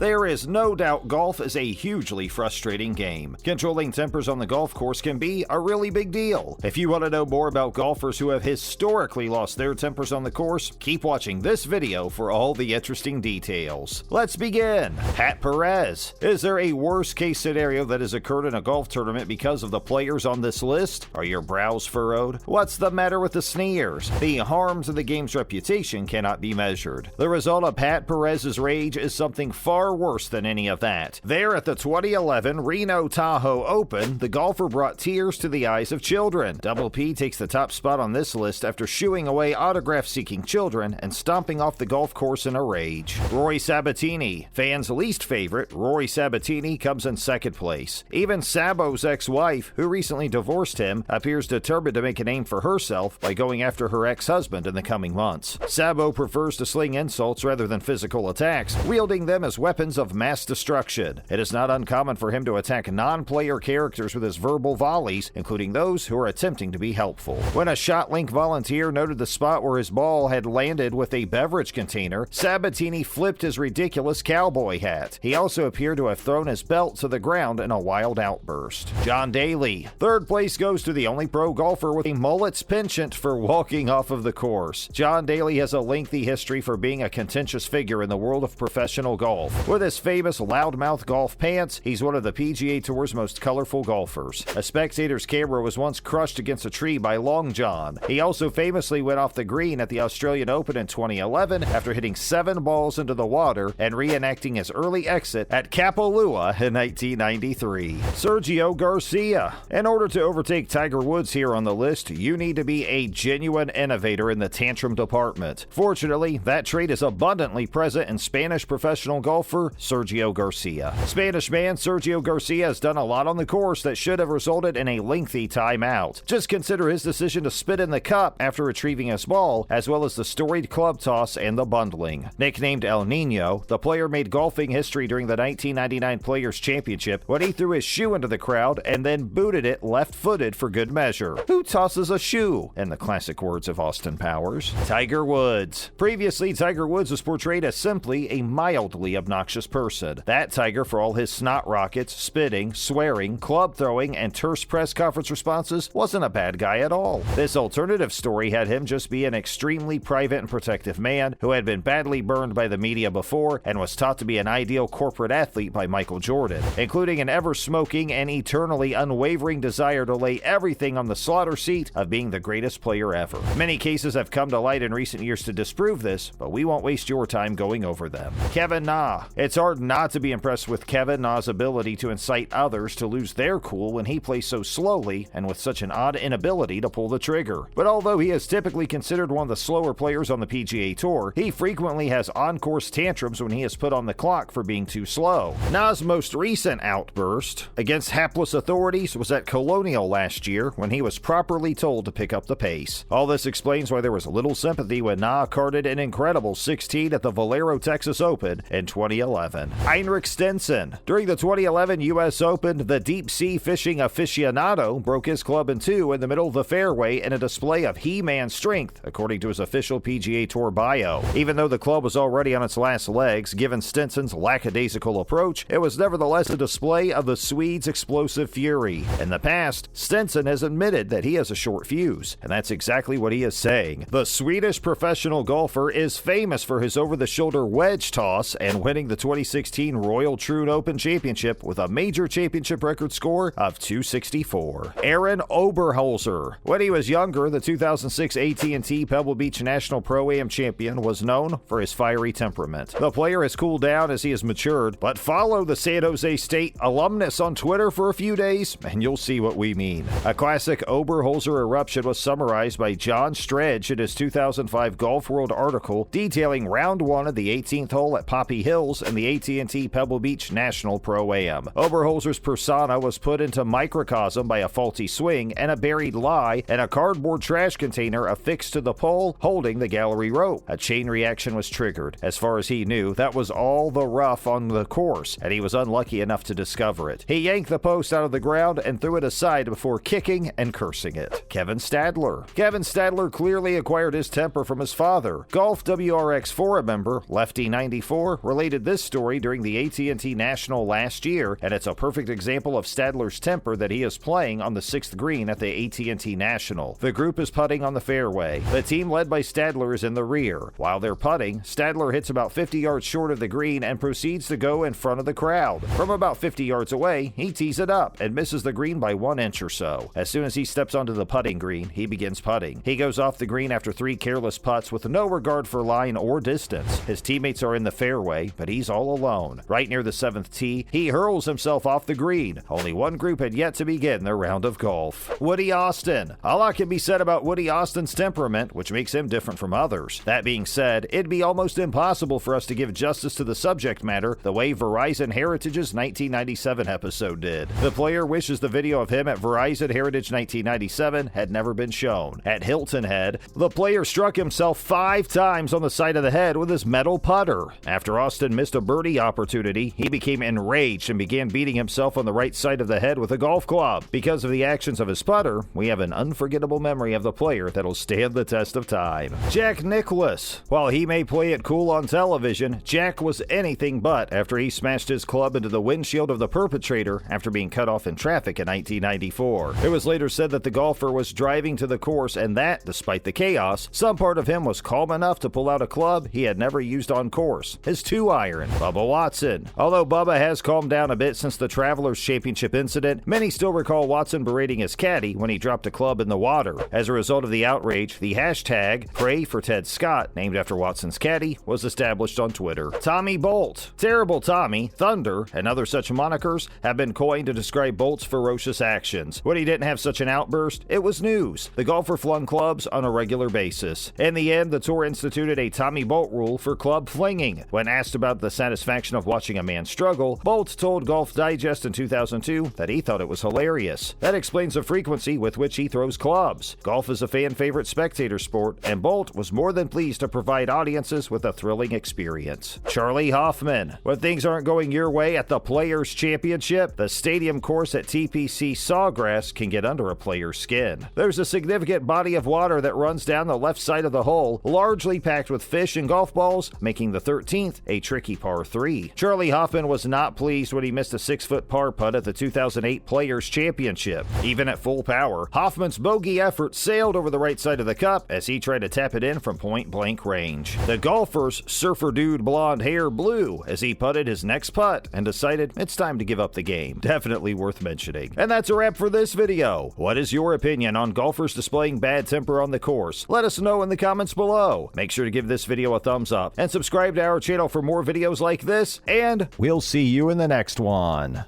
There is no doubt golf is a hugely frustrating game. Controlling tempers on the golf course can be a really big deal. If you want to know more about golfers who have historically lost their tempers on the course, keep watching this video for all the interesting details. Let's begin. Pat Perez. Is there a worst case scenario that has occurred in a golf tournament because of the players on this list? Are your brows furrowed? What's the matter with the sneers? The harm to the game's reputation cannot be measured. The result of Pat Perez's rage is something far worse than any of that. There at the 2011 Reno Tahoe Open, the golfer brought tears to the eyes of children. Double P takes the top spot on this list after shooing away autograph-seeking children and stomping off the golf course in a rage. Roy Sabatini. Fans' least favorite, Roy Sabatini, comes in second place. Even Sabo's ex-wife, who recently divorced him, appears determined to make a name for herself by going after her ex-husband in the coming months. Sabo prefers to sling insults rather than physical attacks, wielding them as weapons of mass destruction. It is not uncommon for him to attack non-player characters with his verbal volleys, including those who are attempting to be helpful. When a ShotLink volunteer noted the spot where his ball had landed with a beverage container, Sabatini flipped his ridiculous cowboy hat. He also appeared to have thrown his belt to the ground in a wild outburst. John Daly. Third place goes to the only pro golfer with a mullet's penchant for walking off of the course. John Daly has a lengthy history for being a contentious figure in the world of professional golf. With his famous loudmouth golf pants, he's one of the PGA Tour's most colorful golfers. A spectator's camera was once crushed against a tree by Long John. He also famously went off the green at the Australian Open in 2011 after hitting 7 balls into the water and reenacting his early exit at Kapalua in 1993. Sergio Garcia. In order to overtake Tiger Woods here on the list, you need to be a genuine innovator in the tantrum department. Fortunately, that trait is abundantly present in Spanish professional golfer Sergio Garcia. Spanish man Sergio Garcia has done a lot on the course that should have resulted in a lengthy timeout. Just consider his decision to spit in the cup after retrieving his ball, as well as the storied club toss and the bundling. Nicknamed El Nino, the player made golfing history during the 1999 Players' Championship when he threw his shoe into the crowd and then booted it left-footed for good measure. Who tosses a shoe? In the classic words of Austin Powers. Tiger Woods. Previously, Tiger Woods was portrayed as simply a mildly obnoxious person. That Tiger, for all his snot rockets, spitting, swearing, club throwing, and terse press conference responses, wasn't a bad guy at all. This alternative story had him just be an extremely private and protective man who had been badly burned by the media before and was taught to be an ideal corporate athlete by Michael Jordan, including an ever-smoking and eternally unwavering desire to lay everything on the slaughter seat of being the greatest player ever. Many cases have come to light in recent years to disprove this, but we won't waste your time going over them. Kevin Na. It's hard not to be impressed with Kevin Na's ability to incite others to lose their cool when he plays so slowly and with such an odd inability to pull the trigger. But although he is typically considered one of the slower players on the PGA Tour, he frequently has on-course tantrums when he is put on the clock for being too slow. Na's most recent outburst against hapless authorities was at Colonial last year when he was properly told to pick up the pace. All this explains why there was little sympathy when Na carded an incredible 16 at the Valero Texas Open in 2011. Heinrich Stenson. During the 2011 U.S. Open, the deep-sea fishing aficionado broke his club in two in the middle of the fairway in a display of He-Man strength, according to his official PGA Tour bio. Even though the club was already on its last legs, given Stenson's lackadaisical approach, it was nevertheless a display of the Swede's explosive fury. In the past, Stenson has admitted that he has a short fuse, and that's exactly what he is saying. The Swedish professional golfer is famous for his over-the-shoulder wedge toss and winning the 2016 Royal Troon Open Championship with a major championship record score of 264. Aaron Oberholser. When he was younger, the 2006 AT&T Pebble Beach National Pro-Am champion was known for his fiery temperament. The player has cooled down as he has matured, but follow the San Jose State alumnus on Twitter for a few days, and you'll see what we mean. A classic Oberholser eruption was summarized by John Stredge in his 2005 Golf World article detailing round 1 of the 18th hole at Poppy Hills in the AT&T Pebble Beach National Pro-Am. Oberholser's persona was put into microcosm by a faulty swing and a buried lie in a cardboard trash container affixed to the pole holding the gallery rope. A chain reaction was triggered. As far as he knew, that was all the rough on the course, and he was unlucky enough to discover it. He yanked the post out of the ground and threw it aside before kicking and cursing it. Kevin Stadler. Kevin Stadler clearly acquired his temper from his father. Golf WRX forum member Lefty94 related this story during the AT&T National last year, and it's a perfect example of Stadler's temper that he is playing on the 6th green at the AT&T National. The group is putting on the fairway. The team led by Stadler is in the rear. While they're putting, Stadler hits about 50 yards short of the green and proceeds to go in front of the crowd. From about 50 yards away, he tees it up and misses the green by 1 inch or so. As soon as he steps onto the putting green, he begins putting. He goes off the green after 3 careless putts with no regard for line or distance. His teammates are in the fairway, but he's all alone. Right near the 7th tee, he hurls himself off the green. Only one group had yet to begin their round of golf. Woody Austin. A lot can be said about Woody Austin's temperament, which makes him different from others. That being said, it'd be almost impossible for us to give justice to the subject matter the way Verizon Heritage's 1997 episode did. The player wishes the video of him at Verizon Heritage 1997 had never been shown. At Hilton Head, the player struck himself 5 times on the side of the head with his metal putter. After Austin missed a birdie opportunity, he became enraged and began beating himself on the right side of the head with a golf club. Because of the actions of his putter, we have an unforgettable memory of the player that'll stand the test of time. Jack Nicklaus. While he may play it cool on television, Jack was anything but after he smashed his club into the windshield of the perpetrator after being cut off in traffic in 1994. It was later said that the golfer was driving to the course and that, despite the chaos, some part of him was calm enough to pull out a club he had never used on course, his 2-iron. Bubba Watson. Although Bubba has calmed down a bit since the Travelers Championship incident, many still recall Watson berating his caddy when he dropped a club in the water. As a result of the outrage, the hashtag Pray for Ted Scott, named after Watson's caddy, was established on Twitter. Tommy Bolt. Terrible Tommy, Thunder, and other such monikers have been coined to describe Bolt's ferocious actions. When he didn't have such an outburst, it was news. The golfer flung clubs on a regular basis. In the end, the tour instituted a Tommy Bolt rule for club flinging. When asked about the satisfaction of watching a man struggle, Bolt told Golf Digest in 2002 that he thought it was hilarious. That explains the frequency with which he throws clubs. Golf is a fan-favorite spectator sport, and Bolt was more than pleased to provide audiences with a thrilling experience. Charlie Hoffman. When things aren't going your way at the Players' Championship, the stadium course at TPC Sawgrass can get under a player's skin. There's a significant body of water that runs down the left side of the hole, largely packed with fish and golf balls, making the 13th a tricky par 3. Charlie Hoffman was not pleased when he missed a 6-foot par putt at the 2008 Players' Championship. Even at full power, Hoffman's bogey effort sailed over the right side of the cup as he tried to tap it in from point-blank range. The golfer's surfer dude blonde hair blew as he putted his next putt and decided it's time to give up the game. Definitely worth mentioning. And that's a wrap for this video. What is your opinion on golfers displaying bad temper on the course? Let us know in the comments below. Make sure to give this video a thumbs up and subscribe to our channel for more videos like this, and we'll see you in the next one.